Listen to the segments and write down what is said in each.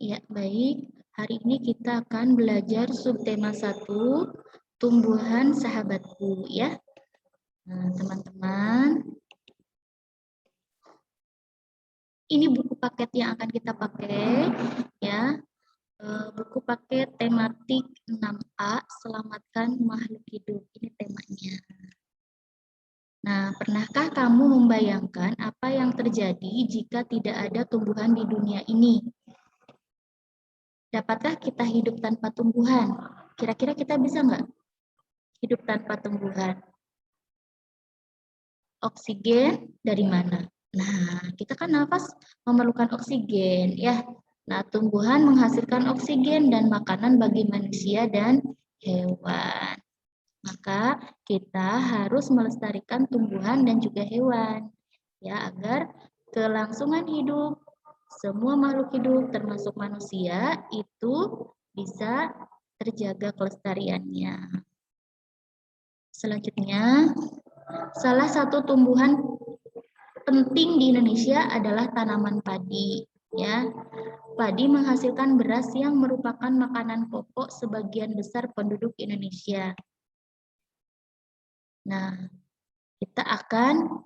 Ya, baik. Hari ini kita akan belajar subtema 1, tumbuhan sahabatku ya. Nah, teman-teman, ini buku paket yang akan kita pakai ya. Buku paket tematik 6A, Selamatkan Makhluk Hidup. Ini temanya. Nah, pernahkah kamu membayangkan apa yang terjadi jika tidak ada tumbuhan di dunia ini? Dapatkah kita hidup tanpa tumbuhan? Kira-kira kita bisa nggak hidup tanpa tumbuhan? Oksigen dari mana? Nah, kita kan nafas memerlukan oksigen ya. Nah, tumbuhan menghasilkan oksigen dan makanan bagi manusia dan hewan. Maka kita harus melestarikan tumbuhan dan juga hewan ya, agar kelangsungan hidup semua makhluk hidup termasuk manusia itu bisa terjaga kelestariannya. Selanjutnya, salah satu tumbuhan penting di Indonesia adalah tanaman padi ya. Padi menghasilkan beras yang merupakan makanan pokok sebagian besar penduduk Indonesia. Nah, kita akan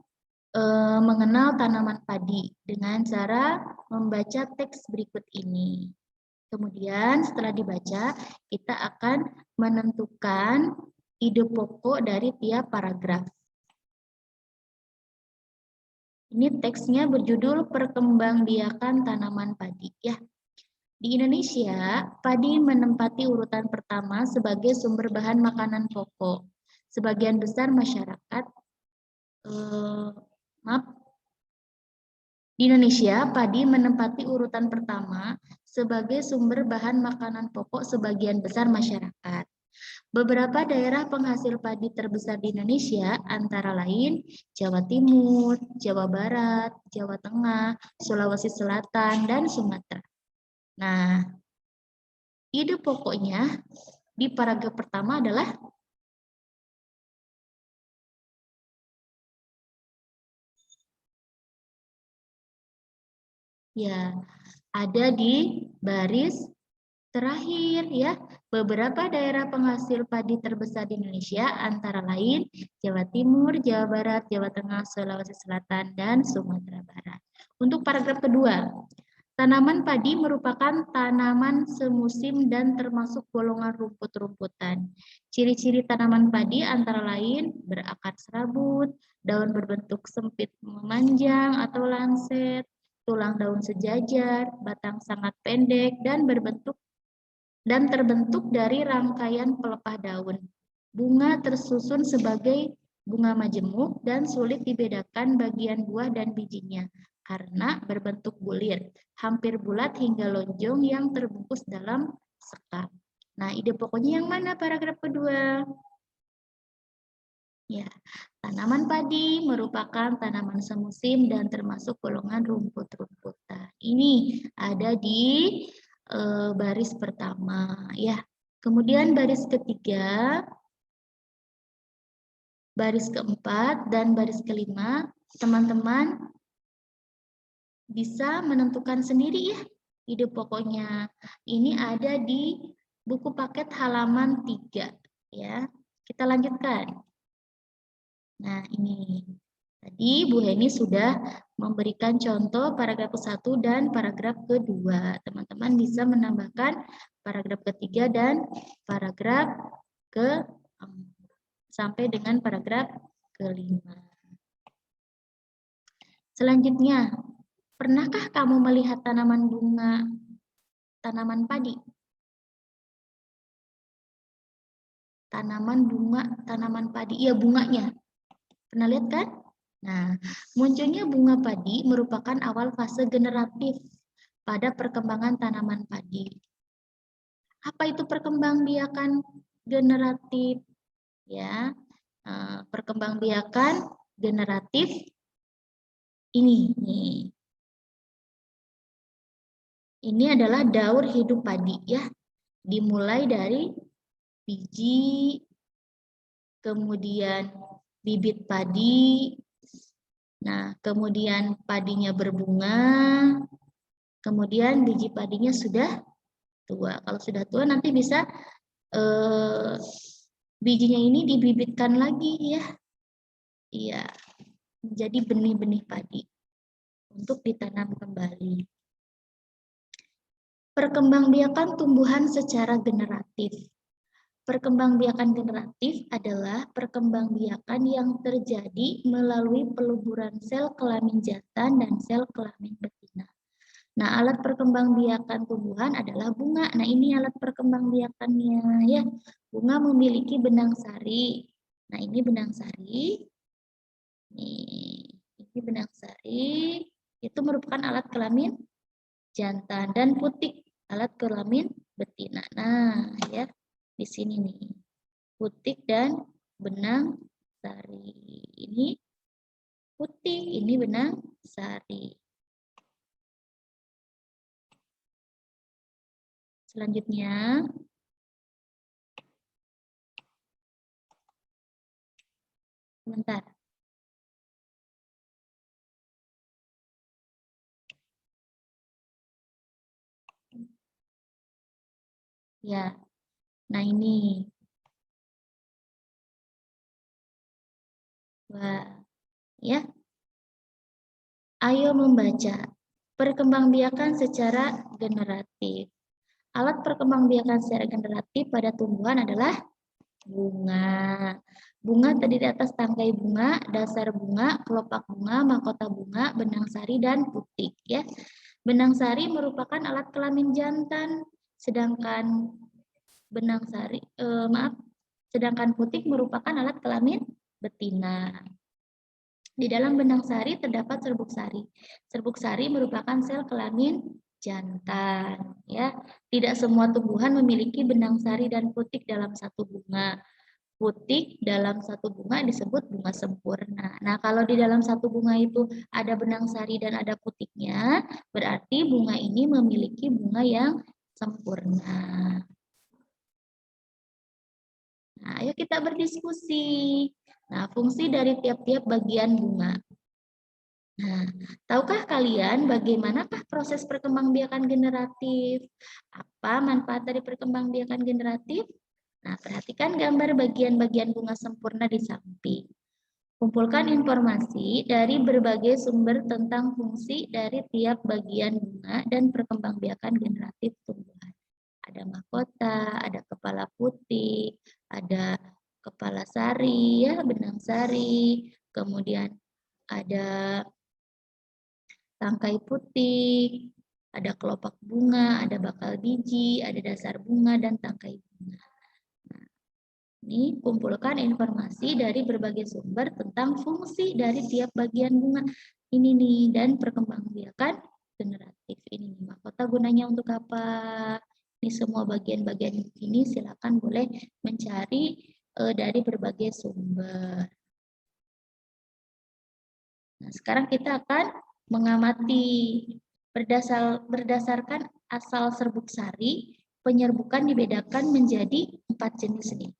mengenal tanaman padi dengan cara membaca teks berikut ini. Kemudian setelah dibaca, kita akan menentukan ide pokok dari tiap paragraf. Ini teksnya berjudul Perkembangbiakan Tanaman Padi ya. Di Indonesia, padi menempati urutan pertama sebagai sumber bahan makanan pokok. Sebagian besar masyarakat Di Indonesia, padi menempati urutan pertama sebagai sumber bahan makanan pokok sebagian besar masyarakat. Beberapa daerah penghasil padi terbesar di Indonesia antara lain Jawa Timur, Jawa Barat, Jawa Tengah, Sulawesi Selatan, dan Sumatera. Nah, ide pokoknya di paragraf pertama adalah ya, ada di baris terakhir ya. Beberapa daerah penghasil padi terbesar di Indonesia antara lain Jawa Timur, Jawa Barat, Jawa Tengah, Sulawesi Selatan, dan Sumatera Barat. Untuk paragraf kedua, tanaman padi merupakan tanaman semusim dan termasuk golongan rumput-rumputan. Ciri-ciri tanaman padi antara lain berakar serabut, daun berbentuk sempit memanjang atau lancet, tulang daun sejajar, batang sangat pendek dan terbentuk dari rangkaian pelepah daun. Bunga tersusun sebagai bunga majemuk dan sulit dibedakan bagian buah dan bijinya karena berbentuk bulir, hampir bulat hingga lonjong yang terbungkus dalam sekam. Nah, ide pokoknya yang mana paragraf kedua? Ya, tanaman padi merupakan tanaman semusim dan termasuk golongan rumput-rumputan. Ini ada di baris pertama ya. Kemudian baris ketiga, baris keempat, dan baris kelima, teman-teman bisa menentukan sendiri ya ide pokoknya. Ini ada di buku paket halaman 3 ya. Kita lanjutkan. Nah, ini. Tadi Bu Heni sudah memberikan contoh paragraf ke-1 dan paragraf kedua. Teman-teman bisa menambahkan paragraf ketiga dan paragraf ke sampai dengan paragraf kelima. Selanjutnya, pernahkah kamu melihat tanaman bunga, tanaman padi? Tanaman bunga, tanaman padi, iya bunganya. Pernah lihat kan? Nah, munculnya bunga padi merupakan awal fase generatif pada perkembangan tanaman padi. Apa itu perkembangbiakan generatif? Ya, perkembangbiakan generatif ini nih. Ini adalah daur hidup padi ya. Dimulai dari biji, kemudian bibit padi. Nah, kemudian padinya berbunga, Kemudian biji padinya sudah tua. Kalau sudah tua nanti bisa bijinya ini dibibitkan lagi ya. Iya, menjadi benih-benih padi untuk ditanam kembali. Perkembangbiakan tumbuhan secara generatif. Perkembangbiakan generatif adalah perkembangbiakan yang terjadi melalui peluburan sel kelamin jantan dan sel kelamin betina. Nah, alat perkembangbiakan tumbuhan adalah bunga. Nah, ini alat perkembangbiakannya ya. Bunga memiliki benang sari. Nah, ini benang sari. Ini benang sari. Itu merupakan alat kelamin jantan dan putik alat kelamin betina. Nah, ya. Di sini nih. Putik dan benang sari. Ini putik, ini benang sari. Selanjutnya, sebentar. Ya, nah ini. Wah, ya. Ayo membaca. Perkembangbiakan secara generatif. Alat perkembangbiakan secara generatif pada tumbuhan adalah bunga. Bunga terdiri atas tangkai bunga, dasar bunga, kelopak bunga, mahkota bunga, benang sari, dan putik. Ya, benang sari merupakan alat kelamin jantan, sedangkan sedangkan putik merupakan alat kelamin betina. Di dalam benang sari terdapat serbuk sari. Serbuk sari merupakan sel kelamin jantan. Ya, tidak semua tumbuhan memiliki benang sari dan putik dalam satu bunga. Putik dalam satu bunga disebut bunga sempurna. Nah, kalau di dalam satu bunga itu ada benang sari dan ada putiknya, berarti bunga ini memiliki bunga yang sempurna. Nah, ayo kita berdiskusi. Nah, fungsi dari tiap-tiap bagian bunga. Nah, tahukah kalian bagaimanakah proses perkembangbiakan generatif? Apa manfaat dari perkembangbiakan generatif? Nah, perhatikan gambar bagian-bagian bunga sempurna di samping. Kumpulkan informasi dari berbagai sumber tentang fungsi dari tiap bagian bunga dan perkembangbiakan generatif tumbuhan. Ada mahkota, ada kepala putih, ada kepala sari, ya, benang sari, kemudian ada tangkai putih, ada kelopak bunga, ada bakal biji, ada dasar bunga, dan tangkai bunga. Nah, ini kumpulkan informasi dari berbagai sumber tentang fungsi dari tiap bagian bunga. Ini nih, dan perkembangbiakan generatif. Ini nih, mahkota gunanya untuk apa? Ini semua bagian-bagian ini silakan boleh mencari dari berbagai sumber. Nah, sekarang kita akan mengamati berdasarkan asal serbuk sari, penyerbukan dibedakan menjadi 4 jenis nih.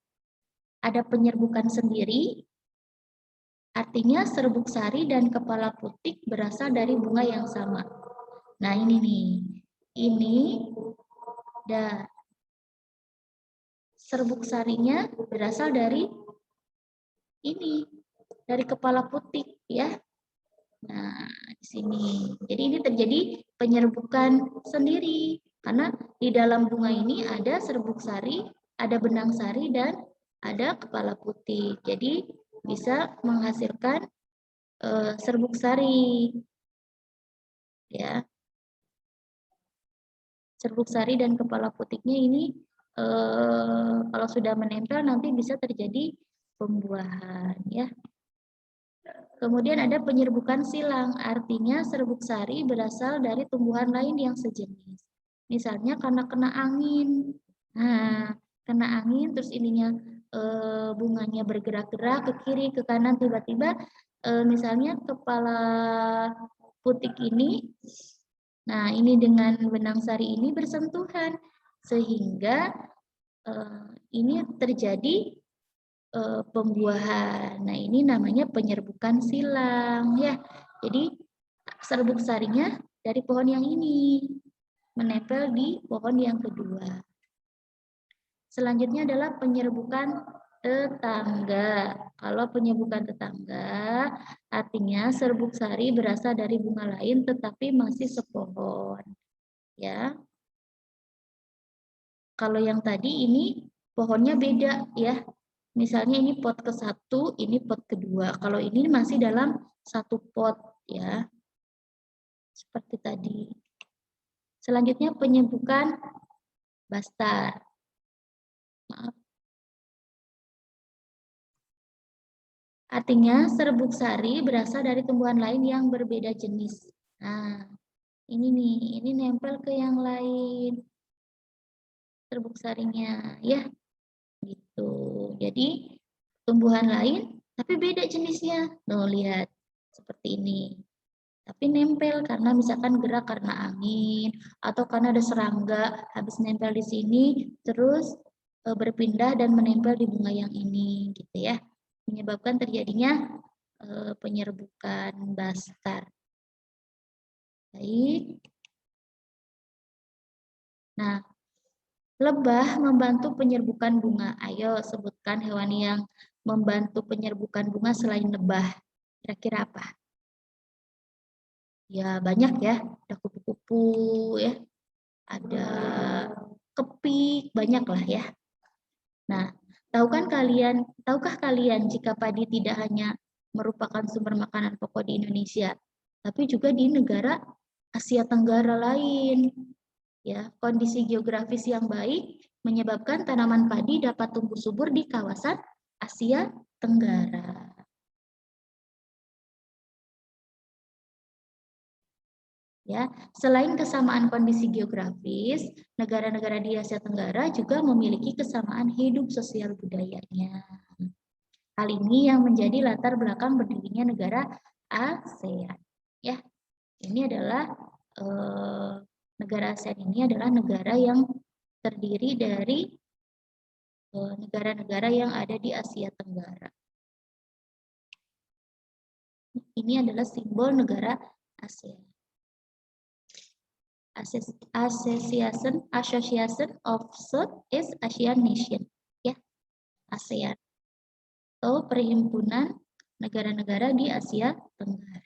Ada penyerbukan sendiri, artinya serbuk sari dan kepala putik berasal dari bunga yang sama. Nah, ini nih. Ini serbuk sarinya berasal dari ini, dari kepala putik ya. Nah, di sini. Jadi ini terjadi penyerbukan sendiri karena di dalam bunga ini ada serbuk sari, ada benang sari, dan ada kepala putih. Jadi bisa menghasilkan serbuk sari. Ya. Serbuk sari dan kepala putiknya ini kalau sudah menempel nanti bisa terjadi pembuahan ya. Kemudian ada penyerbukan silang, artinya serbuk sari berasal dari tumbuhan lain yang sejenis. Misalnya karena kena angin. Nah, kena angin terus ininya bunganya bergerak-gerak ke kiri ke kanan, tiba-tiba misalnya kepala putik ini, nah ini dengan benang sari ini bersentuhan sehingga ini terjadi pembuahan. Nah, ini namanya penyerbukan silang ya. Jadi serbuk sarinya dari pohon yang ini, menempel di pohon yang kedua. Selanjutnya adalah penyerbukan tetangga. Kalau penyerbukan tetangga, artinya serbuk sari berasal dari bunga lain tetapi masih sepohon. Ya. Kalau yang tadi ini pohonnya beda ya. Misalnya ini pot ke-1, ini pot kedua. Kalau ini masih dalam satu pot ya. Seperti tadi. Selanjutnya penyerbukan bastar. Maaf. Artinya serbuk sari berasal dari tumbuhan lain yang berbeda jenis. Nah, ini nih, ini nempel ke yang lain. Serbuk sarinya, ya. Gitu. Jadi tumbuhan lain tapi beda jenisnya. Tuh, lihat. Seperti ini. Tapi nempel karena misalkan gerak karena angin atau karena ada serangga habis nempel di sini terus berpindah dan menempel di bunga yang ini gitu ya. Menyebabkan terjadinya penyerbukan bastar. Baik. Nah, lebah membantu penyerbukan bunga. Ayo sebutkan hewan yang membantu penyerbukan bunga selain lebah. Kira-kira apa? Ya banyak ya. Ada kupu-kupu ya. Ada kepik, banyak lah ya. Nah, tahukah kalian jika padi tidak hanya merupakan sumber makanan pokok di Indonesia, tapi juga di negara Asia Tenggara lain. Ya, kondisi geografis yang baik menyebabkan tanaman padi dapat tumbuh subur di kawasan Asia Tenggara. Ya, selain kesamaan kondisi geografis, negara-negara di Asia Tenggara juga memiliki kesamaan hidup sosial budayanya. Hal ini yang menjadi latar belakang berdirinya negara ASEAN. Ya, ini adalah negara ASEAN ini adalah negara yang terdiri dari negara-negara yang ada di Asia Tenggara. Ini adalah simbol negara ASEAN. Association of Southeast Asian Nation, ya, ASEAN, atau perhimpunan negara-negara di Asia Tenggara.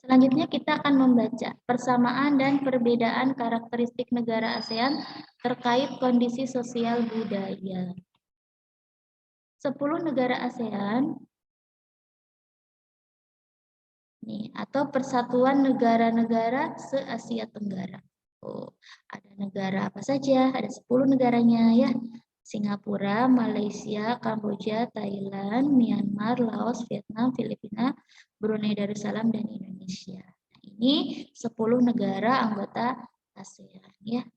Selanjutnya kita akan membaca persamaan dan perbedaan karakteristik negara ASEAN terkait kondisi sosial budaya. 10 negara ASEAN nih, atau Persatuan Negara-Negara se-Asia Tenggara. Oh, ada negara apa saja? Ada 10 negaranya ya. Singapura, Malaysia, Kamboja, Thailand, Myanmar, Laos, Vietnam, Filipina, Brunei Darussalam, dan Indonesia. Nah, ini 10 negara anggota ASEAN ya.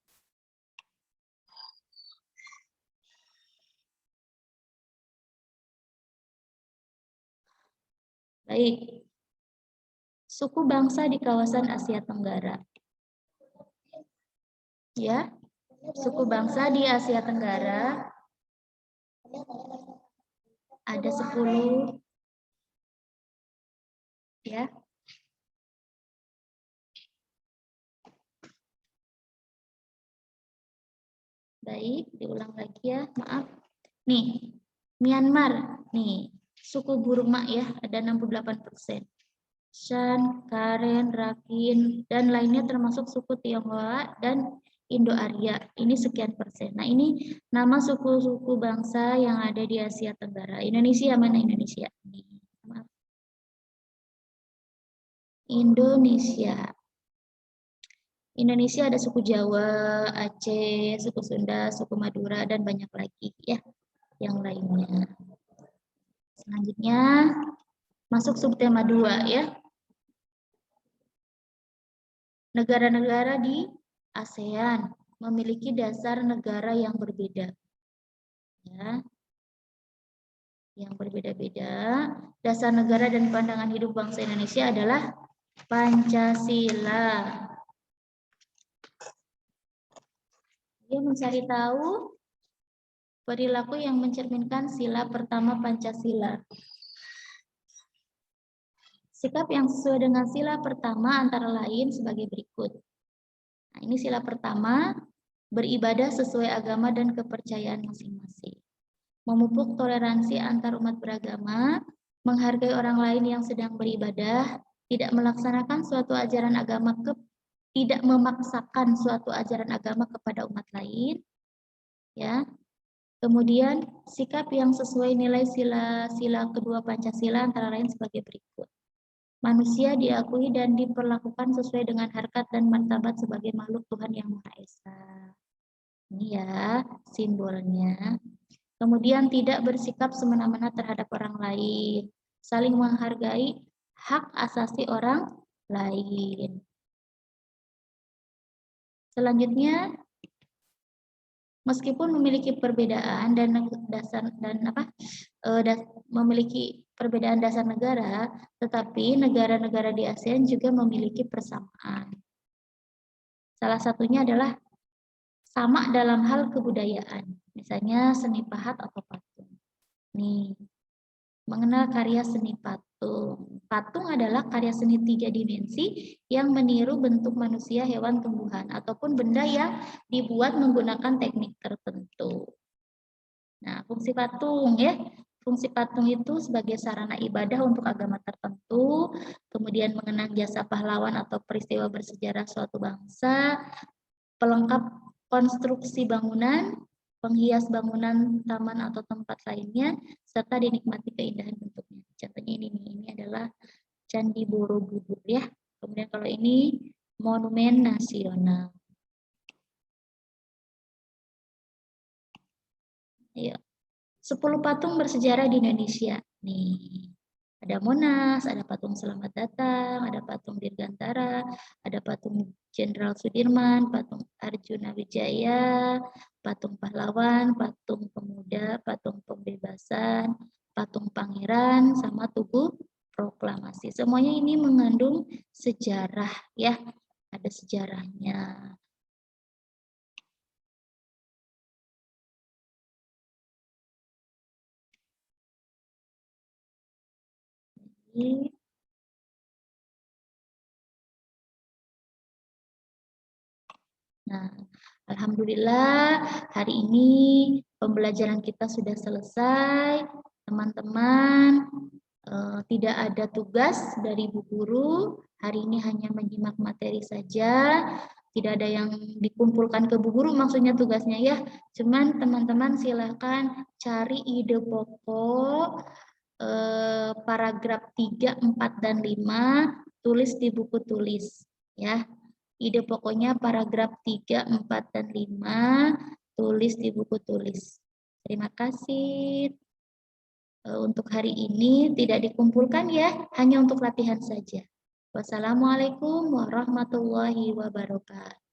Baik. Suku bangsa di kawasan Asia Tenggara. Ya. Suku bangsa di Asia Tenggara ada 10 ya. Baik, diulang lagi ya, maaf. Nih, Myanmar, nih, suku Burma ya, ada 68%. Shan, Karen, Rakhine, dan lainnya termasuk suku Tionghoa dan Indo-Arya. Ini sekian persen. Nah, ini nama suku-suku bangsa yang ada di Asia Tenggara. Indonesia, mana Indonesia? Maaf. Indonesia. Indonesia ada suku Jawa, Aceh, suku Sunda, suku Madura, dan banyak lagi ya yang lainnya. Selanjutnya masuk subtema 2 ya. Negara-negara di ASEAN memiliki dasar negara yang berbeda. Ya. Yang berbeda-beda. Dasar negara dan pandangan hidup bangsa Indonesia adalah Pancasila. Dia mencari tahu perilaku yang mencerminkan sila pertama Pancasila. Sikap yang sesuai dengan sila pertama antara lain sebagai berikut. Nah, ini sila pertama, beribadah sesuai agama dan kepercayaan masing-masing. Memupuk toleransi antar umat beragama, menghargai orang lain yang sedang beribadah, tidak melaksanakan suatu ajaran agama tidak memaksakan suatu ajaran agama kepada umat lain, ya. Kemudian sikap yang sesuai nilai sila kedua Pancasila antara lain sebagai berikut. Manusia diakui dan diperlakukan sesuai dengan harkat dan martabat sebagai makhluk Tuhan yang Maha Esa. Ini ya simbolnya. Kemudian tidak bersikap semena-mena terhadap orang lain, saling menghargai hak asasi orang lain. Selanjutnya, meskipun memiliki perbedaan memiliki perbedaan dasar negara, tetapi negara-negara di ASEAN juga memiliki persamaan. Salah satunya adalah sama dalam hal kebudayaan, misalnya seni pahat atau patung. Nih, mengenal karya seni patung. Patung adalah karya seni 3 dimensi yang meniru bentuk manusia, hewan, tumbuhan, ataupun benda yang dibuat menggunakan teknik tertentu. Nah, fungsi patung ya. Fungsi patung itu sebagai sarana ibadah untuk agama tertentu, kemudian mengenang jasa pahlawan atau peristiwa bersejarah suatu bangsa, pelengkap konstruksi bangunan, penghias bangunan, taman atau tempat lainnya, serta dinikmati keindahan bentuknya. Contohnya ini adalah Candi Borobudur ya. Kemudian kalau ini Monumen Nasional. Ayo. 10 patung bersejarah di Indonesia. Nih, ada Monas, ada patung Selamat Datang, ada patung Dirgantara, ada patung Jenderal Sudirman, patung Arjuna Wijaya, patung pahlawan, patung pemuda, patung pembebasan, patung pangeran, sama tugu proklamasi. Semuanya ini mengandung sejarah ya, ada sejarahnya. Nah, alhamdulillah hari ini pembelajaran kita sudah selesai. Teman-teman, tidak ada tugas dari Bu Guru. Hari ini hanya menyimak materi saja. Tidak ada yang dikumpulkan ke Bu Guru maksudnya tugasnya ya. Cuman teman-teman silakan cari ide pokok paragraf 3, 4, dan 5, tulis di buku tulis ya. Ide pokoknya paragraf 3, 4, dan 5, tulis di buku tulis. Terima kasih. Untuk hari ini tidak dikumpulkan ya, hanya untuk latihan saja. Wassalamualaikum warahmatullahi wabarakatuh.